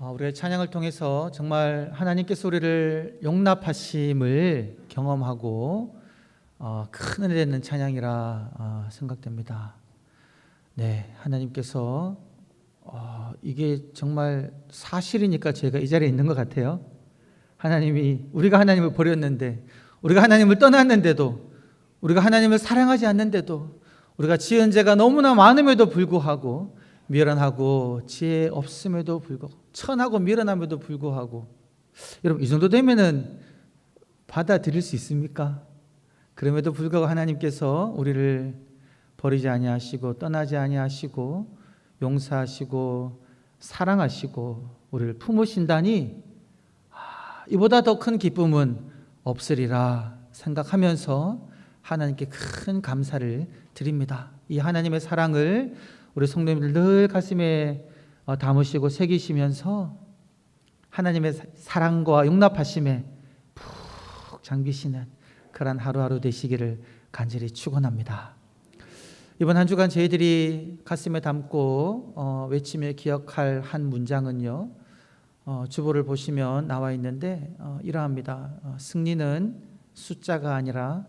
우리가 찬양을 통해서 정말 하나님께서 우리를 용납하심을 경험하고 큰 은혜 되는 찬양이라 생각됩니다. 네, 하나님께서 이게 정말 사실이니까 제가 이 자리에 있는 것 같아요. 우리가 하나님을 버렸는데, 우리가 하나님을 떠났는데도, 우리가 하나님을 사랑하지 않는데도, 우리가 지은 죄가 너무나 많음에도 불구하고, 미련하고 지혜 없음에도 불구하고, 천하고 미련함에도 불구하고, 여러분 이 정도 되면은 받아들일 수 있습니까? 그럼에도 불구하고 하나님께서 우리를 버리지 아니하시고 떠나지 아니하시고 용서하시고 사랑하시고 우리를 품으신다니 이보다 더 큰 기쁨은 없으리라 생각하면서 하나님께 큰 감사를 드립니다. 이 하나님의 사랑을 우리 성도님들 늘 가슴에 담으시고 새기시면서 하나님의 사랑과 용납하심에 푹 잠기시는 그런 하루하루 되시기를 간절히 축원합니다. 이번 한 주간 저희들이 가슴에 담고 외치며 기억할 한 문장은요, 주보를 보시면 나와 있는데 이러합니다. 승리는 숫자가 아니라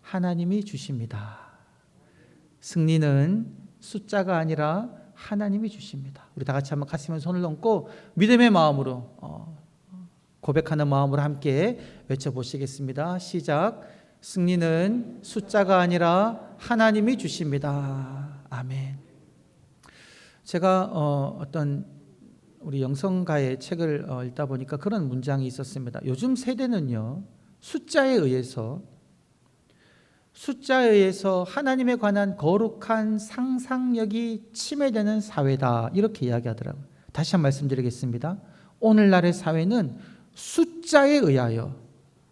하나님이 주십니다. 승리는 숫자가 아니라 하나님이 주십니다. 우리 다 같이 한번 가슴에 손을 얹고 믿음의 마음으로 고백하는 마음으로 함께 외쳐보시겠습니다. 시작. 승리는 숫자가 아니라 하나님이 주십니다. 아멘. 제가 어떤 우리 영성가의 책을 읽다 보니까 그런 문장이 있었습니다. 요즘 세대는요, 숫자에 의해서 하나님에 관한 거룩한 상상력이 침해되는 사회다, 이렇게 이야기하더라고요. 다시 한번 말씀드리겠습니다. 오늘날의 사회는 숫자에 의하여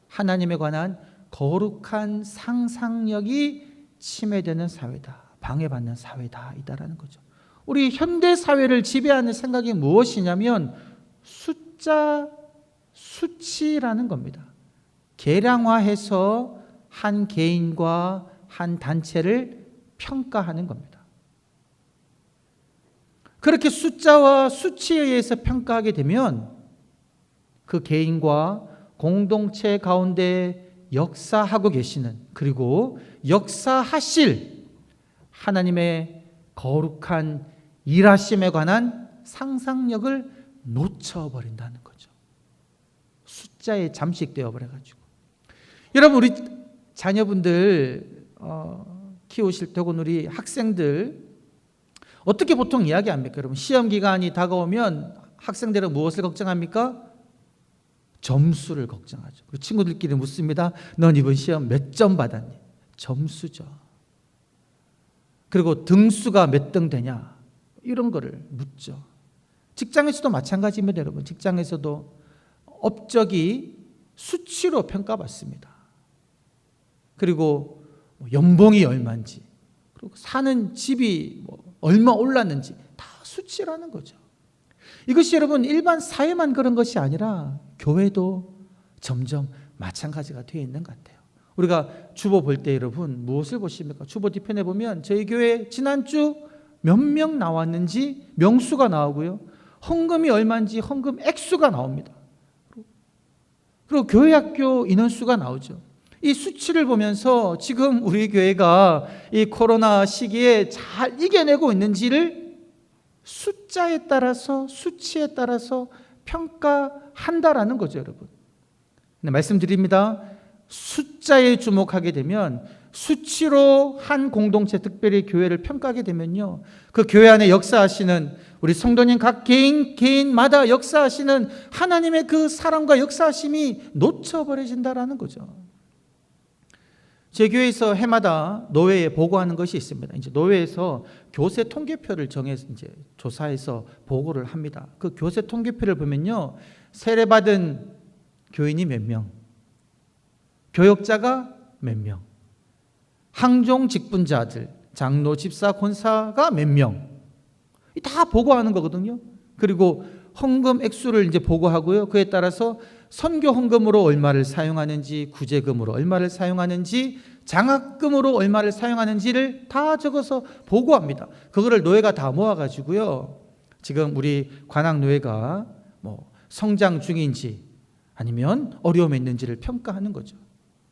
하나님에 관한 거룩한 상상력이 침해되는 사회다, 방해받는 사회다 이다라는 거죠. 우리 현대 사회를 지배하는 생각이 무엇이냐면 수치라는 겁니다. 계량화해서 한 개인과 한 단체를 평가하는 겁니다. 그렇게 숫자와 수치에 의해서 평가하게 되면 그 개인과 공동체 가운데 역사하고 계시는, 그리고 역사하실 하나님의 거룩한 일하심에 관한 상상력을 놓쳐버린다는 거죠. 숫자에 잠식되어 버려가지고. 여러분, 우리 자녀분들 키우실 때, 혹은 우리 학생들 어떻게 보통 이야기합니까? 여러분, 시험 기간이 다가오면 학생들은 무엇을 걱정합니까? 점수를 걱정하죠. 그리고 친구들끼리 묻습니다. 넌 이번 시험 몇 점 받았니? 점수죠. 그리고 등수가 몇 등 되냐? 이런 거를 묻죠. 직장에서도 마찬가지입니다, 여러분. 직장에서도 업적이 수치로 평가받습니다. 그리고 연봉이 얼마인지, 그리고 사는 집이 얼마 올랐는지 다 수치라는 거죠. 이것이 여러분 일반 사회만 그런 것이 아니라 교회도 점점 마찬가지가 되어 있는 것 같아요. 우리가 주보 볼 때 여러분 무엇을 보십니까? 주보 뒤편에 보면 저희 교회 지난주 몇 명 나왔는지 명수가 나오고요, 헌금이 얼마인지 헌금 액수가 나옵니다. 그리고 교회 학교 인원수가 나오죠. 이 수치를 보면서 지금 우리 교회가 이 코로나 시기에 잘 이겨내고 있는지를 숫자에 따라서, 수치에 따라서 평가한다라는 거죠, 여러분. 네, 말씀드립니다. 숫자에 주목하게 되면, 수치로 한 공동체, 특별히 교회를 평가하게 되면요, 그 교회 안에 역사하시는 우리 성도님 각 개인마다 역사하시는 하나님의 그 사랑과 역사하심이 놓쳐버려진다라는 거죠. 제 교회에서 해마다 노회에 보고하는 것이 있습니다. 이제 노회에서 교세 통계표를 정해서 이제 조사해서 보고를 합니다. 그 교세 통계표를 보면요, 세례받은 교인이 몇 명, 교역자가 몇 명, 항종 직분자들, 장로, 집사, 권사가 몇 명, 다 보고하는 거거든요. 그리고 헌금 액수를 이제 보고하고요. 그에 따라서 선교 헌금으로 얼마를 사용하는지, 구제금으로 얼마를 사용하는지, 장학금으로 얼마를 사용하는지를 다 적어서 보고합니다. 그거를 노회가 다 모아가지고요, 지금 우리 관악노회가 성장 중인지 아니면 어려움이 있는지를 평가하는 거죠.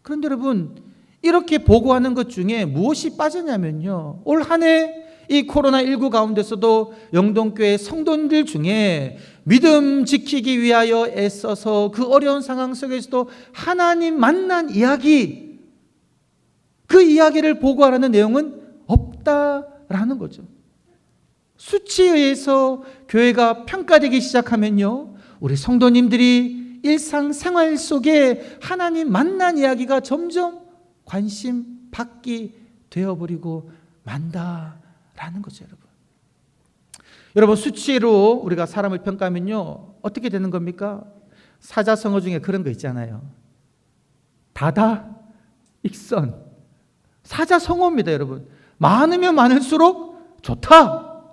그런데 여러분, 이렇게 보고하는 것 중에 무엇이 빠졌냐면요, 올 한 해 이 코로나19 가운데서도 영동교회 성도님들 중에 믿음 지키기 위하여 애써서 그 어려운 상황 속에서도 하나님 만난 이야기, 그 이야기를 보고하라는 내용은 없다라는 거죠. 수치에 의해서 교회가 평가되기 시작하면요, 우리 성도님들이 일상생활 속에 하나님 만난 이야기가 점점 관심 받기 되어버리고 만다라는 거죠. 여러분, 수치로 우리가 사람을 평가하면요, 어떻게 되는 겁니까? 사자성어 중에 그런 거 있잖아요. 다다 익선. 사자성어입니다, 여러분. 많으면 많을수록 좋다.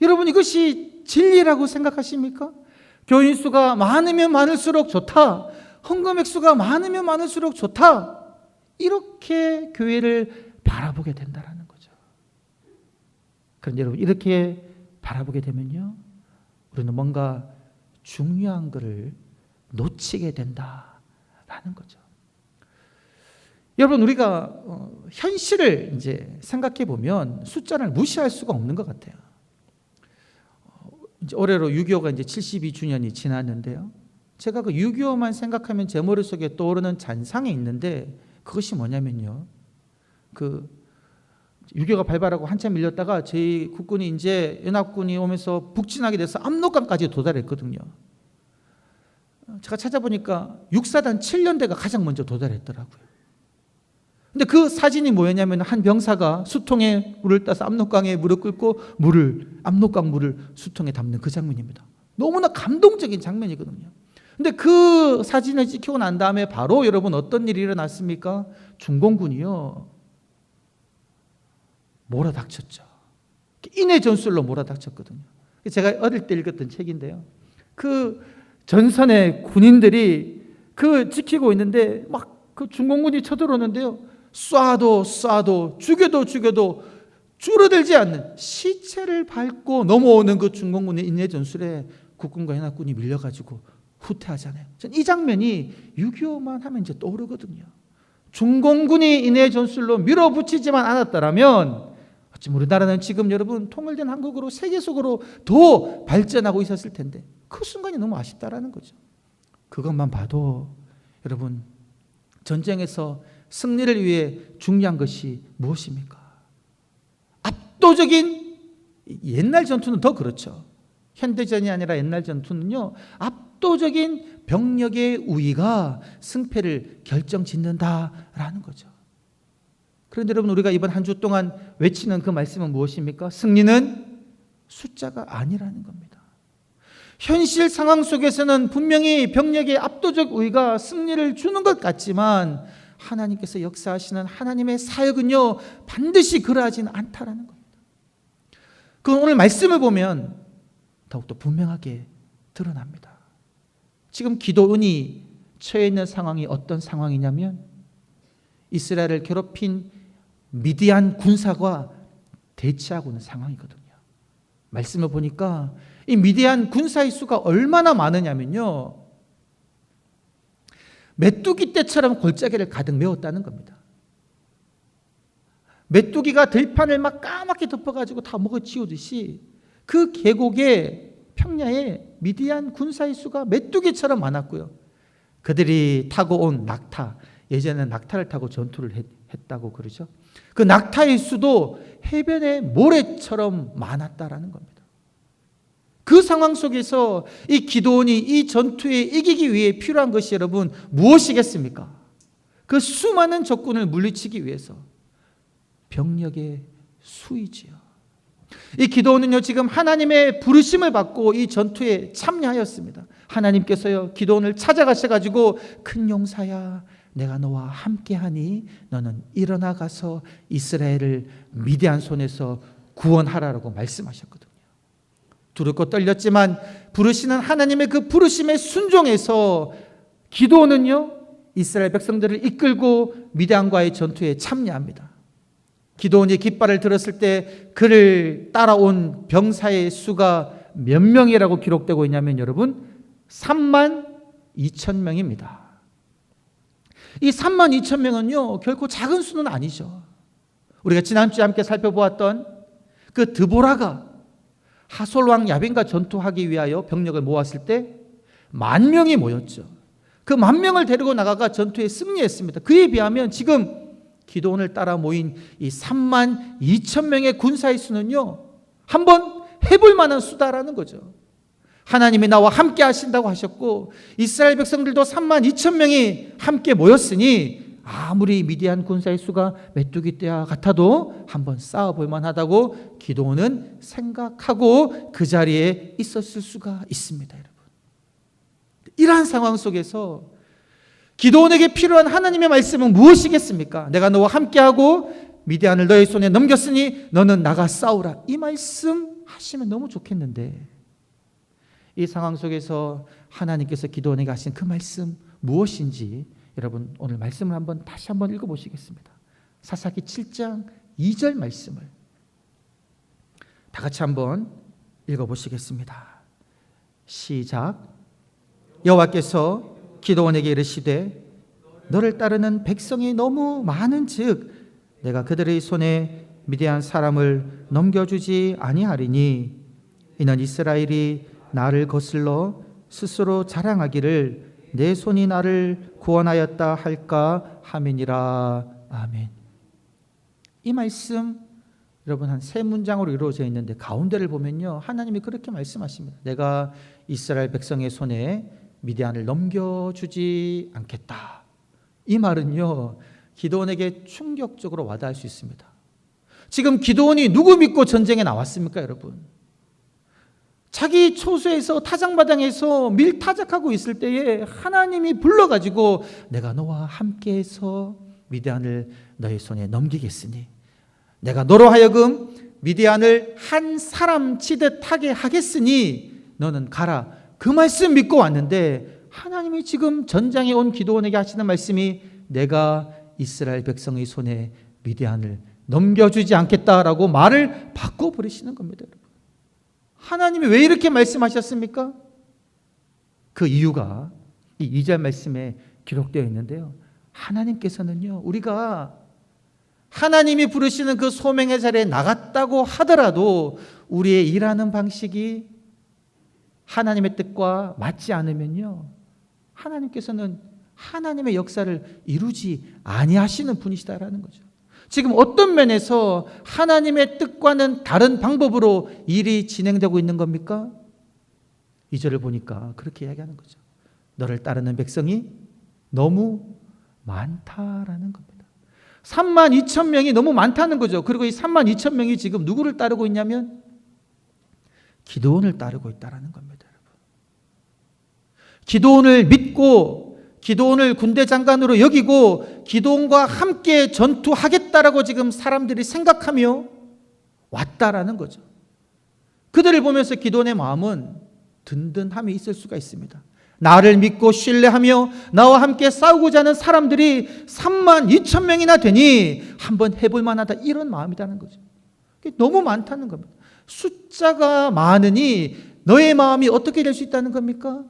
여러분, 이것이 진리라고 생각하십니까? 교인 수가 많으면 많을수록 좋다. 헌금 액수가 많으면 많을수록 좋다. 이렇게 교회를 바라보게 된다는 거죠. 그런데 여러분, 이렇게 바라보게 되면요, 우리는 뭔가 중요한 것을 놓치게 된다라는 거죠. 여러분, 우리가 현실을 이제 생각해 보면 숫자를 무시할 수가 없는 것 같아요. 이제 올해로 6.25가 이제 72주년이 지났는데요. 제가 그 6.25만 생각하면 제 머릿속에 떠오르는 잔상이 있는데, 그것이 뭐냐면요, 그 6.25가 발발하고 한참 밀렸다가 저희 국군이 이제 연합군이 오면서 북진하게 돼서 압록강까지 도달했거든요. 제가 찾아보니까 육사단 7년대가 가장 먼저 도달했더라고요. 근데 그 사진이 뭐였냐면, 한 병사가 수통에 물을 따서 압록강에 무릎 꿇고 압록강 물을 수통에 담는 그 장면입니다. 너무나 감동적인 장면이거든요. 근데 그 사진을 찍히고 난 다음에 바로 여러분 어떤 일이 일어났습니까? 중공군이요, 몰아닥쳤죠. 인해 전술로 몰아닥쳤거든요. 제가 어릴 때 읽었던 책인데요, 그 전선의 군인들이 그 지키고 있는데 막 그 중공군이 쳐들어오는데요, 쏴도 죽여도 줄어들지 않는 시체를 밟고 넘어오는 그 중공군의 인해 전술에 국군과 연합군이 밀려가지고 후퇴하잖아요. 전 이 장면이 6.25만 하면 이제 떠오르거든요. 중공군이 인해 전술로 밀어붙이지만 않았더라면 어찌 우리나라는 지금 여러분 통일된 한국으로 세계적으로 더 발전하고 있었을 텐데, 그 순간이 너무 아쉽다라는 거죠. 그것만 봐도 여러분, 전쟁에서 승리를 위해 중요한 것이 무엇입니까? 압도적인, 옛날 전투는 더 그렇죠. 현대전이 아니라 옛날 전투는요, 압도적인 병력의 우위가 승패를 결정짓는다라는 거죠. 그런데 여러분, 우리가 이번 한 주 동안 외치는 그 말씀은 무엇입니까? 승리는 숫자가 아니라는 겁니다. 현실 상황 속에서는 분명히 병력의 압도적 우위가 승리를 주는 것 같지만, 하나님께서 역사하시는 하나님의 사역은요, 반드시 그러하지는 않다라는 겁니다. 그건 오늘 말씀을 보면 더욱더 분명하게 드러납니다. 지금 기도원이 처해 있는 상황이 어떤 상황이냐면, 이스라엘을 괴롭힌 미디안 군사가 대치하고 있는 상황이거든요. 말씀을 보니까 이 미디안 군사의 수가 얼마나 많으냐면요, 메뚜기 떼처럼 골짜기를 가득 메웠다는 겁니다. 메뚜기가 들판을 막 까맣게 덮어가지고 다 먹어치우듯이 그 계곡의 평야에 미디안 군사의 수가 메뚜기처럼 많았고요. 그들이 타고 온 낙타, 예전에는 낙타를 타고 전투를 했다고 그러죠. 그 낙타의 수도 해변의 모래처럼 많았다라는 겁니다. 그 상황 속에서 이 기도원이 이 전투에 이기기 위해 필요한 것이 여러분 무엇이겠습니까? 그 수많은 적군을 물리치기 위해서 병력의 수이지요. 이 기도원은요, 지금 하나님의 부르심을 받고 이 전투에 참여하였습니다. 하나님께서요, 기도원을 찾아가셔가지고, 큰 용사야, 내가 너와 함께하니 너는 일어나 가서 이스라엘을 미디안 손에서 구원하라라고 말씀하셨거든요. 두렵고 떨렸지만 부르시는 하나님의 그 부르심에 순종해서 기도원은요, 이스라엘 백성들을 이끌고 미디안과의 전투에 참여합니다. 기도원이 깃발을 들었을 때 그를 따라온 병사의 수가 몇 명이라고 기록되고 있냐면 여러분, 32,000명입니다. 이 32,000명은요, 결코 작은 수는 아니죠. 우리가 지난주에 함께 살펴보았던 그 드보라가 하솔왕 야빈과 전투하기 위하여 병력을 모았을 때 10,000명이 모였죠. 그 10,000명을 데리고 나가가 전투에 승리했습니다. 그에 비하면 지금 기드온을 따라 모인 이 32,000명의 군사의 수는요, 한번 해볼 만한 수다라는 거죠. 하나님이 나와 함께 하신다고 하셨고 이스라엘 백성들도 32,000명이 함께 모였으니 아무리 미디안 군사의 수가 메뚜기 떼와 같아도 한번 싸워볼 만하다고 기드온은 생각하고 그 자리에 있었을 수가 있습니다. 여러분, 이러한 상황 속에서 기드온에게 필요한 하나님의 말씀은 무엇이겠습니까? 내가 너와 함께하고 미디안을 너의 손에 넘겼으니 너는 나가 싸우라. 이 말씀 하시면 너무 좋겠는데 이 상황 속에서 하나님께서 기드온에게 하신 그 말씀 무엇인지 여러분 오늘 말씀을 다시 한번 읽어보시겠습니다. 사사기 7장 2절 말씀을 다 같이 한번 읽어보시겠습니다. 시작. 여호와께서 기드온에게 이르시되 너를 따르는 백성이 너무 많은즉 내가 그들의 손에 미디안 사람을 넘겨주지 아니하리니 이는 이스라엘이 나를 거슬러 스스로 자랑하기를 내 손이 나를 구원하였다 할까 함이니라. 아멘. 이 말씀 여러분 한 3문장으로 이루어져 있는데 가운데를 보면요, 하나님이 그렇게 말씀하십니다. 내가 이스라엘 백성의 손에 미디안을 넘겨주지 않겠다. 이 말은요, 기드온에게 충격적으로 와닿을 수 있습니다. 지금 기드온이 누구 믿고 전쟁에 나왔습니까, 여러분? 자기 초소에서 타작마당에서 밀타작하고 있을 때에 하나님이 불러가지고 내가 너와 함께해서 미디안을 너의 손에 넘기겠으니 내가 너로 하여금 미디안을 한 사람 치듯 하게 하겠으니 너는 가라. 그 말씀 믿고 왔는데 하나님이 지금 전장에 온 기드온에게 하시는 말씀이 내가 이스라엘 백성의 손에 미디안을 넘겨주지 않겠다라고 말을 바꿔버리시는 겁니다. 여러분, 하나님이 왜 이렇게 말씀하셨습니까? 그 이유가 이 2절 말씀에 기록되어 있는데요, 하나님께서는요, 우리가 하나님이 부르시는 그 소명의 자리에 나갔다고 하더라도 우리의 일하는 방식이 하나님의 뜻과 맞지 않으면요, 하나님께서는 하나님의 역사를 이루지 아니하시는 분이시다라는 거죠. 지금 어떤 면에서 하나님의 뜻과는 다른 방법으로 일이 진행되고 있는 겁니까? 2절을 보니까 그렇게 이야기하는 거죠. 너를 따르는 백성이 너무 많다라는 겁니다. 32,000명이 너무 많다는 거죠. 그리고 이 32,000명이 지금 누구를 따르고 있냐면 기드온을 따르고 있다는 겁니다. 여러분, 기드온을 믿고 기드온을 군대 장관으로 여기고 기드온과 함께 전투하겠다라고 지금 사람들이 생각하며 왔다라는 거죠. 그들을 보면서 기드온의 마음은 든든함이 있을 수가 있습니다. 나를 믿고 신뢰하며 나와 함께 싸우고자 하는 사람들이 32,000명이나 되니 한번 해볼 만하다, 이런 마음이라는 거죠. 너무 많다는 겁니다. 숫자가 많으니 너의 마음이 어떻게 될 수 있다는 겁니까?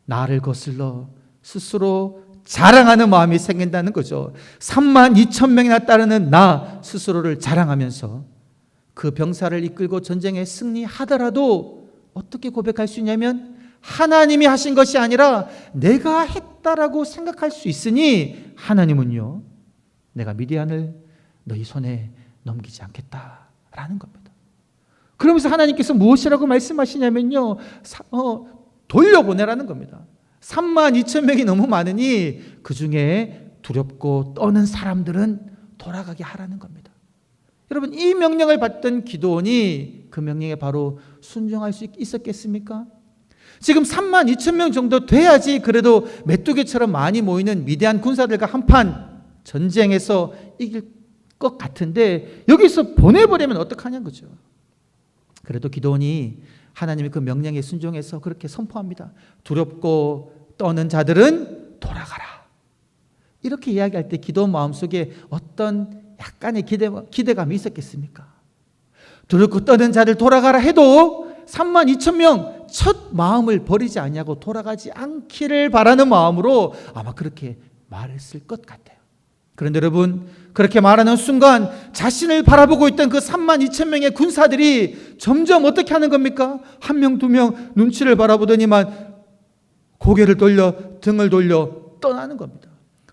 나를 거슬러 스스로 자랑하는 마음이 생긴다는 거죠. 32,000명이나 따르는 나 스스로를 자랑하면서 그 병사를 이끌고 전쟁에 승리하더라도 어떻게 고백할 수 있냐면 하나님이 하신 것이 아니라 내가 했다라고 생각할 수 있으니 하나님은요, 내가 미디안을 너희 손에 넘기지 않겠다라는 겁니다. 그러면서 하나님께서 무엇이라고 말씀하시냐면요, 돌려보내라는 겁니다. 32,000명이 너무 많으니 그 중에 두렵고 떠는 사람들은 돌아가게 하라는 겁니다. 여러분, 이 명령을 받던 기드온이 그 명령에 바로 순종할 수 있었겠습니까? 지금 32,000명 정도 돼야지 그래도 메뚜기처럼 많이 모이는 미디안 군사들과 한판 전쟁에서 이길 것 같은데 여기서 보내버리면 어떡하냐는 거죠. 그래도 기드온이 하나님의 그 명령에 순종해서 그렇게 선포합니다. 두렵고 떠는 자들은 돌아가라. 이렇게 이야기할 때 기드온 마음속에 어떤 약간의 기대감이 있었겠습니까? 두렵고 떠는 자들 돌아가라 해도 32,000명 첫 마음을 버리지 아니하고 돌아가지 않기를 바라는 마음으로 아마 그렇게 말했을 것 같아요. 그런데 여러분, 그렇게 말하는 순간 자신을 바라보고 있던 그 32,000명의 군사들이 점점 어떻게 하는 겁니까? 한 명, 두 명 눈치를 바라보더니만 고개를 돌려 등을 돌려 떠나는 겁니다.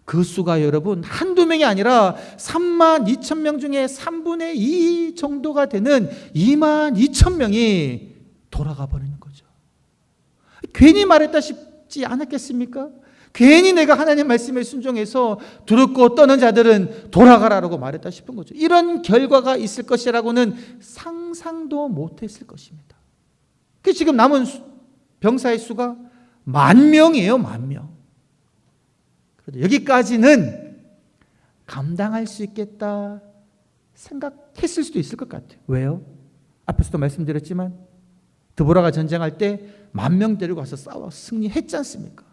그 수가 여러분 한두 명이 아니라 32,000명 중에 3분의 2 정도가 되는 22,000명이 돌아가 버리는 거죠. 괜히 말했다 싶지 않았겠습니까? 괜히 내가 하나님 말씀에 순종해서 두렵고 떠는 자들은 돌아가라라고 말했다 싶은 거죠. 이런 결과가 있을 것이라고는 상상도 못했을 것입니다. 그 지금 남은 병사의 수가 10,000명이에요. 10,000명. 그래도 여기까지는 감당할 수 있겠다 생각했을 수도 있을 것 같아요. 왜요? 앞에서도 말씀드렸지만 드보라가 전쟁할 때 10,000명 데리고 가서 싸워 승리했지 않습니까?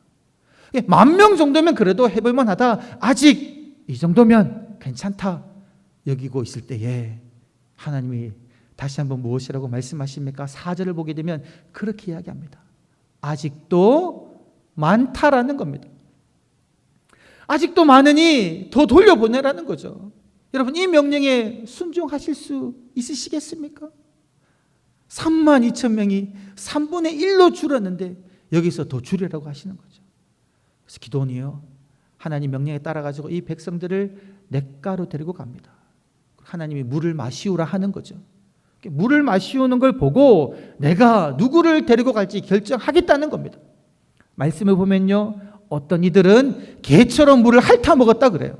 10,000명 정도면 그래도 해볼만 하다. 아직 이 정도면 괜찮다 여기고 있을 때에 하나님이 다시 한번 무엇이라고 말씀하십니까? 4절을 보게 되면 그렇게 이야기합니다. 아직도 많다라는 겁니다. 아직도 많으니 더 돌려보내라는 거죠. 여러분, 이 명령에 순종하실 수 있으시겠습니까? 32,000명이 3분의 1로 줄었는데 여기서 더 줄이라고 하시는 거죠. 그래서 기도원이요, 하나님 명령에 따라가지고 이 백성들을 냇가로 데리고 갑니다. 하나님이 물을 마시우라 하는 거죠. 물을 마시우는 걸 보고 내가 누구를 데리고 갈지 결정하겠다는 겁니다. 말씀을 보면요, 어떤 이들은 개처럼 물을 핥아 먹었다 그래요.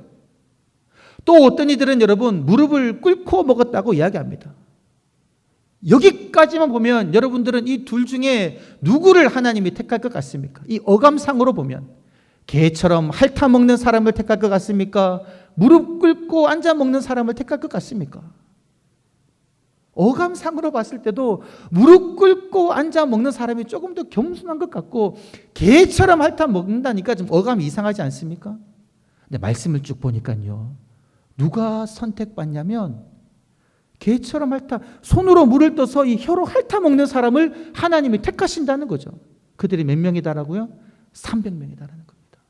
또 어떤 이들은 여러분 무릎을 꿇고 먹었다고 이야기합니다. 여기까지만 보면 여러분들은 이 둘 중에 누구를 하나님이 택할 것 같습니까? 이 어감상으로 보면 개처럼 핥아 먹는 사람을 택할 것 같습니까? 무릎 꿇고 앉아 먹는 사람을 택할 것 같습니까? 어감상으로 봤을 때도 무릎 꿇고 앉아 먹는 사람이 조금 더 겸손한 것 같고 개처럼 핥아 먹는다니까 좀 어감이 이상하지 않습니까? 근데 말씀을 쭉 보니까요, 누가 선택받냐면 개처럼 핥아 손으로 물을 떠서 이 혀로 핥아 먹는 사람을 하나님이 택하신다는 거죠. 그들이 몇 명이다라고요? 300명이다라는 겁니다.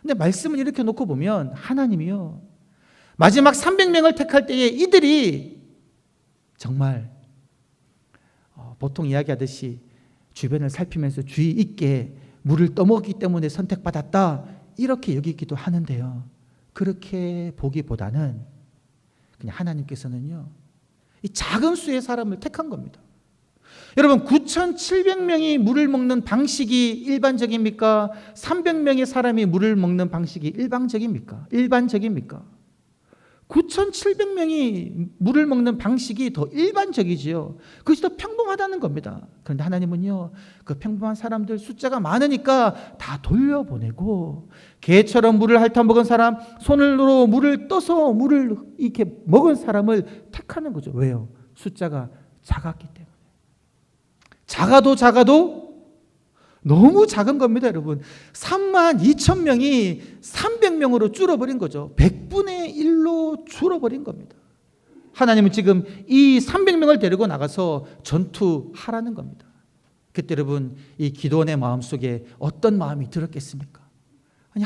근데 말씀을 이렇게 놓고 보면 하나님이요, 마지막 300명을 택할 때에 이들이 정말 보통 이야기하듯이 주변을 살피면서 주의 있게 물을 떠먹기 때문에 선택받았다 이렇게 여기기도 하는데요, 그렇게 보기보다는 그냥 하나님께서는요, 이 작은 수의 사람을 택한 겁니다. 여러분, 9,700명이 물을 먹는 방식이 일반적입니까? 300명의 사람이 물을 먹는 방식이 일반적입니까? 9,700명이 물을 먹는 방식이 더 일반적이지요. 그것이 더 평범하다는 겁니다. 그런데 하나님은요, 그 평범한 사람들 숫자가 많으니까 다 돌려보내고 개처럼 물을 핥아 먹은 사람, 손으로 물을 떠서 물을 이렇게 먹은 사람을 택하는 거죠. 왜요? 숫자가 작았기 때문에. 작아도 너무 작은 겁니다, 여러분. 32,000명이 300명으로 줄어버린 거죠. 100분의 1로 줄어버린 겁니다. 하나님은 지금 이 300명을 데리고 나가서 전투하라는 겁니다. 그때 여러분, 이 기도원의 마음속에 어떤 마음이 들었겠습니까? 아니,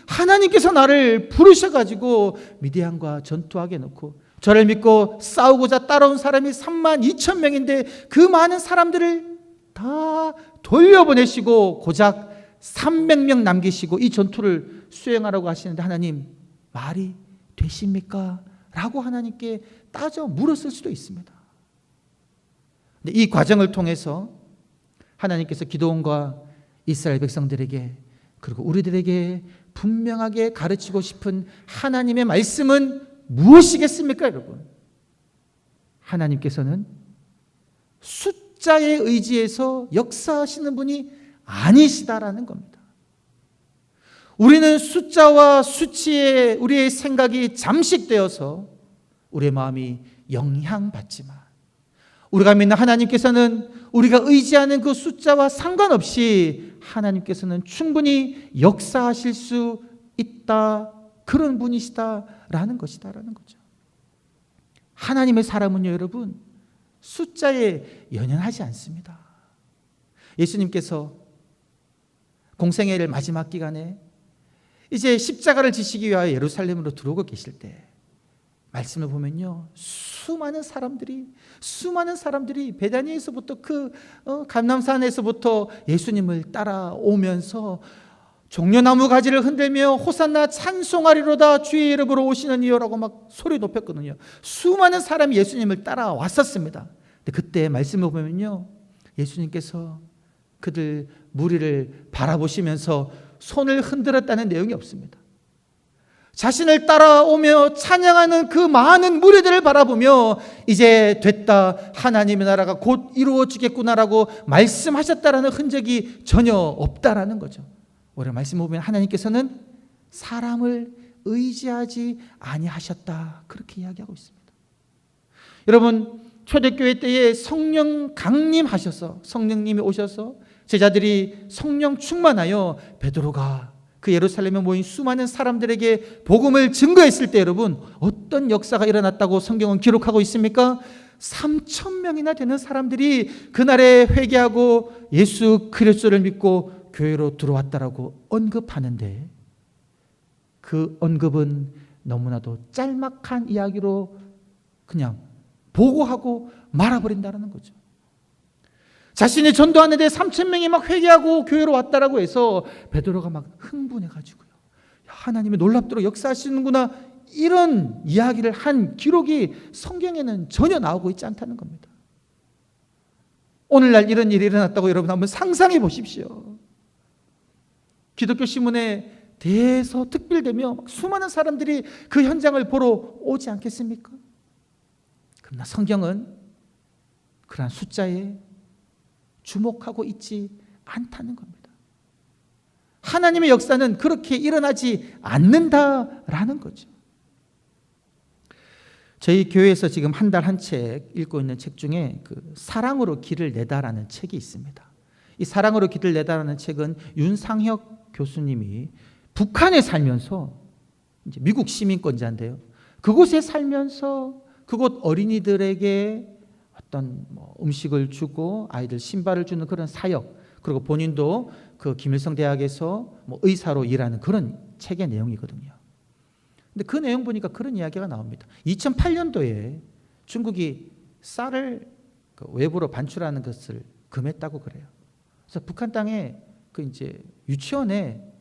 하나님께서 나를 부르셔가지고 미디안과 전투하게 놓고 저를 믿고 싸우고자 따라온 사람이 32,000명인데 그 많은 사람들을 다 돌려보내시고 고작 300명 남기시고 이 전투를 수행하라고 하시는데 하나님, 말이 되십니까? 라고 하나님께 따져 물었을 수도 있습니다. 근데 이 과정을 통해서 하나님께서 기드온과 이스라엘 백성들에게 그리고 우리들에게 분명하게 가르치고 싶은 하나님의 말씀은 무엇이겠습니까, 여러분? 하나님께서는 숫자에 의지해서 역사하시는 분이 아니시다라는 겁니다. 우리는 숫자와 수치에 우리의 생각이 잠식되어서 우리의 마음이 영향받지만 우리가 믿는 하나님께서는 우리가 의지하는 그 숫자와 상관없이 하나님께서는 충분히 역사하실 수 있다, 그런 분이시다라는 것이다라는 거죠. 하나님의 사람은요, 여러분, 숫자에 연연하지 않습니다. 예수님께서 공생애를 마지막 기간에 이제 십자가를 지시기 위하여 예루살렘으로 들어오고 계실 때 말씀을 보면요, 수많은 사람들이 베다니에서부터 감람산에서부터 예수님을 따라오면서 종려나무 가지를 흔들며 호산나 찬송하리로다 주의 이름으로 오시는 이여라고 막 소리 높였거든요. 수많은 사람이 예수님을 따라왔었습니다. 근데 그때 말씀을 보면요, 예수님께서 그들 무리를 바라보시면서 손을 흔들었다는 내용이 없습니다. 자신을 따라오며 찬양하는 그 많은 무리들을 바라보며 이제 됐다, 하나님의 나라가 곧 이루어지겠구나라고 말씀하셨다라는 흔적이 전혀 없다라는 거죠. 오늘 말씀 보면 하나님께서는 사람을 의지하지 아니하셨다, 그렇게 이야기하고 있습니다. 여러분, 초대교회 때에 성령 강림하셔서, 성령님이 오셔서 제자들이 성령 충만하여 베드로가 그 예루살렘에 모인 수많은 사람들에게 복음을 증거했을 때 여러분, 어떤 역사가 일어났다고 성경은 기록하고 있습니까? 3,000명이나 되는 사람들이 그날에 회개하고 예수 그리스도를 믿고 교회로 들어왔다라고 언급하는데, 그 언급은 너무나도 짤막한 이야기로 그냥 보고하고 말아버린다는 거죠. 자신이 전도하는데 3,000명이 막 회개하고 교회로 왔다라고 해서 베드로가 막 흥분해가지고요, 하나님이 놀랍도록 역사하시는구나, 이런 이야기를 한 기록이 성경에는 전혀 나오고 있지 않다는 겁니다. 오늘날 이런 일이 일어났다고 여러분 한번 상상해 보십시오. 기독교 신문에 대해서 특필되며 수많은 사람들이 그 현장을 보러 오지 않겠습니까? 그러나 성경은 그러한 숫자에 주목하고 있지 않다는 겁니다. 하나님의 역사는 그렇게 일어나지 않는다라는 거죠. 저희 교회에서 지금 한 달 한 책 읽고 있는 책 중에 그 사랑으로 길을 내다라는 책이 있습니다. 이 사랑으로 길을 내다라는 책은 윤상혁 교수님이 북한에 살면서, 이제 미국 시민권자인데요, 그곳에 살면서 그곳 어린이들에게 어떤 음식을 주고 아이들 신발을 주는 그런 사역, 그리고 본인도 그 김일성 대학에서 의사로 일하는 그런 책의 내용이거든요. 근데 그 내용 보니까 그런 이야기가 나옵니다. 2008년도에 중국이 쌀을 외부로 반출하는 것을 금했다고 그래요. 그래서 북한 땅에 그 이제 유치원에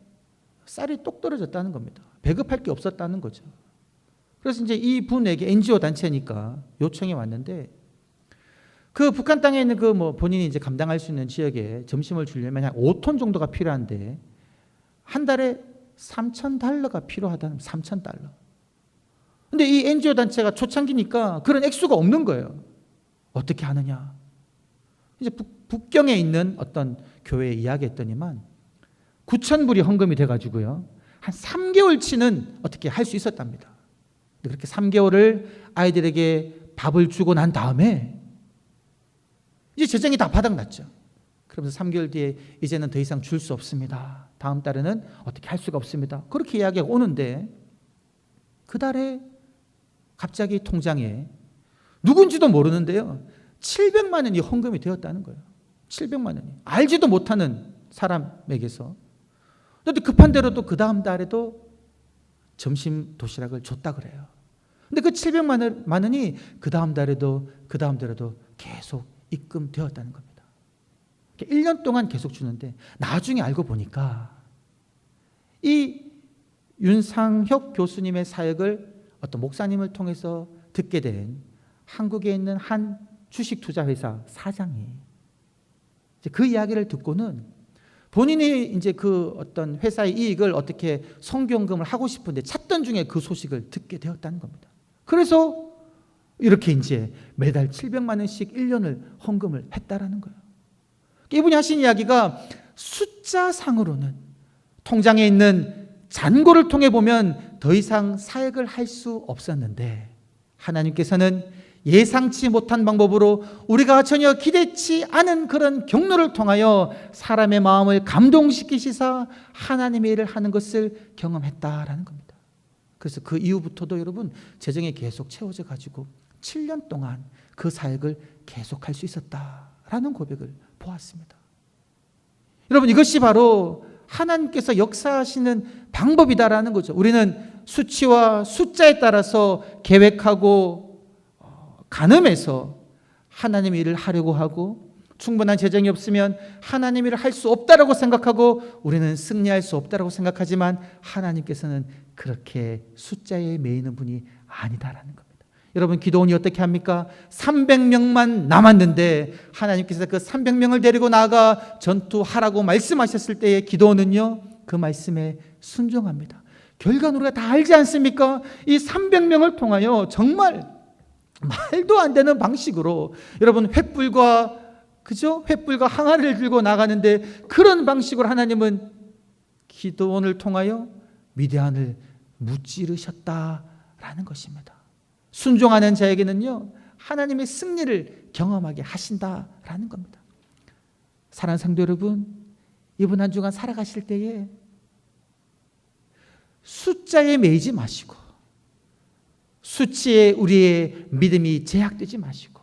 쌀이 똑 떨어졌다는 겁니다. 배급할 게 없었다는 거죠. 그래서 이제 이 분에게 NGO 단체니까 요청이 왔는데, 그 북한 땅에 있는 그 본인이 이제 감당할 수 있는 지역에 점심을 주려면 한 5톤 정도가 필요한데 한 달에 $3,000가 필요하다는, $3,000. 근데 이 NGO 단체가 초창기니까 그런 액수가 없는 거예요. 어떻게 하느냐? 이제 북경에 있는 어떤 교회에 이야기했더니만 9,000불이 헌금이 돼가지고요, 한 3개월치는 어떻게 할 수 있었답니다. 그렇게 3개월을 아이들에게 밥을 주고 난 다음에 이제 재정이 다 바닥났죠. 그러면서 3개월 뒤에 이제는 더 이상 줄 수 없습니다. 다음 달에는 어떻게 할 수가 없습니다. 그렇게 이야기가 오는데, 그 달에 갑자기 통장에 누군지도 모르는데요, 700만 원이 헌금이 되었다는 거예요. 700만 원이. 알지도 못하는 사람에게서. 그런데 급한 대로 또 그 다음 달에도 점심 도시락을 줬다 그래요. 근데 그 700만 원이 그 다음 달에도 계속 입금되었다는 겁니다. 1년 동안 계속 주는데, 나중에 알고 보니까 이 윤상혁 교수님의 사역을 어떤 목사님을 통해서 듣게 된 한국에 있는 한 주식투자회사 사장이 이제 그 이야기를 듣고는 본인이 이제 그 어떤 회사의 이익을 어떻게 성경금을 하고 싶은데 찾던 중에 그 소식을 듣게 되었다는 겁니다. 그래서 이렇게 이제 매달 700만 원씩 1년을 헌금을 했다라는 거예요. 이분이 하신 이야기가 숫자상으로는 통장에 있는 잔고를 통해 보면 더 이상 사역을 할 수 없었는데, 하나님께서는 예상치 못한 방법으로 우리가 전혀 기대치 않은 그런 경로를 통하여 사람의 마음을 감동시키시사 하나님의 일을 하는 것을 경험했다라는 겁니다. 그래서 그 이후부터도 여러분 재정이 계속 채워져 가지고 7년 동안 그 사역을 계속할 수 있었다라는 고백을 보았습니다. 여러분, 이것이 바로 하나님께서 역사하시는 방법이다라는 거죠. 우리는 수치와 숫자에 따라서 계획하고 간음해서 하나님의 일을 하려고 하고, 충분한 재정이 없으면 하나님 일을 할 수 없다라고 생각하고, 우리는 승리할 수 없다라고 생각하지만 하나님께서는 그렇게 숫자에 매이는 분이 아니다라는 겁니다. 여러분, 기도원이 어떻게 합니까? 300명만 남았는데 하나님께서 그 300명을 데리고 나가 전투하라고 말씀하셨을 때에 기도원은요, 그 말씀에 순종합니다. 결과는 우리가 다 알지 않습니까? 이 300명을 통하여 정말 말도 안 되는 방식으로, 여러분, 횃불과 항아리를 들고 나가는데, 그런 방식으로 하나님은 기도원을 통하여 미디안을 무찌르셨다라는 것입니다. 순종하는 자에게는요, 하나님의 승리를 경험하게 하신다라는 겁니다. 사랑하는 성도 여러분, 이번 한 주간 살아가실 때에 숫자에 매이지 마시고, 수치에 우리의 믿음이 제약되지 마시고,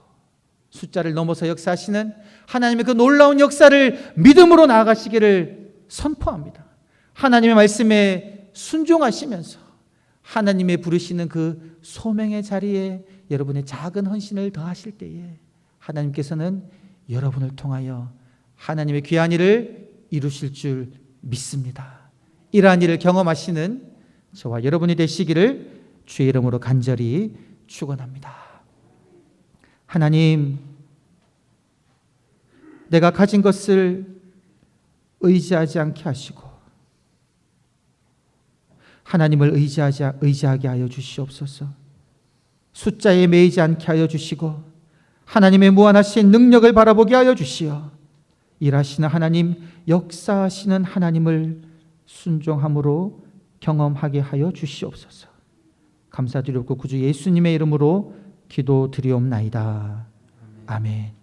숫자를 넘어서 역사하시는 하나님의 그 놀라운 역사를 믿음으로 나아가시기를 선포합니다. 하나님의 말씀에 순종하시면서 하나님의 부르시는 그 소명의 자리에 여러분의 작은 헌신을 더하실 때에 하나님께서는 여러분을 통하여 하나님의 귀한 일을 이루실 줄 믿습니다. 이러한 일을 경험하시는 저와 여러분이 되시기를 주의 이름으로 간절히 축원합니다. 하나님, 내가 가진 것을 의지하지 않게 하시고 하나님을 의지하게 하여 주시옵소서. 숫자에 매이지 않게 하여 주시고 하나님의 무한하신 능력을 바라보게 하여 주시어 일하시는 하나님, 역사하시는 하나님을 순종함으로 경험하게 하여 주시옵소서. 감사드리옵고 구주 예수님의 이름으로 기도드리옵나이다. 아멘.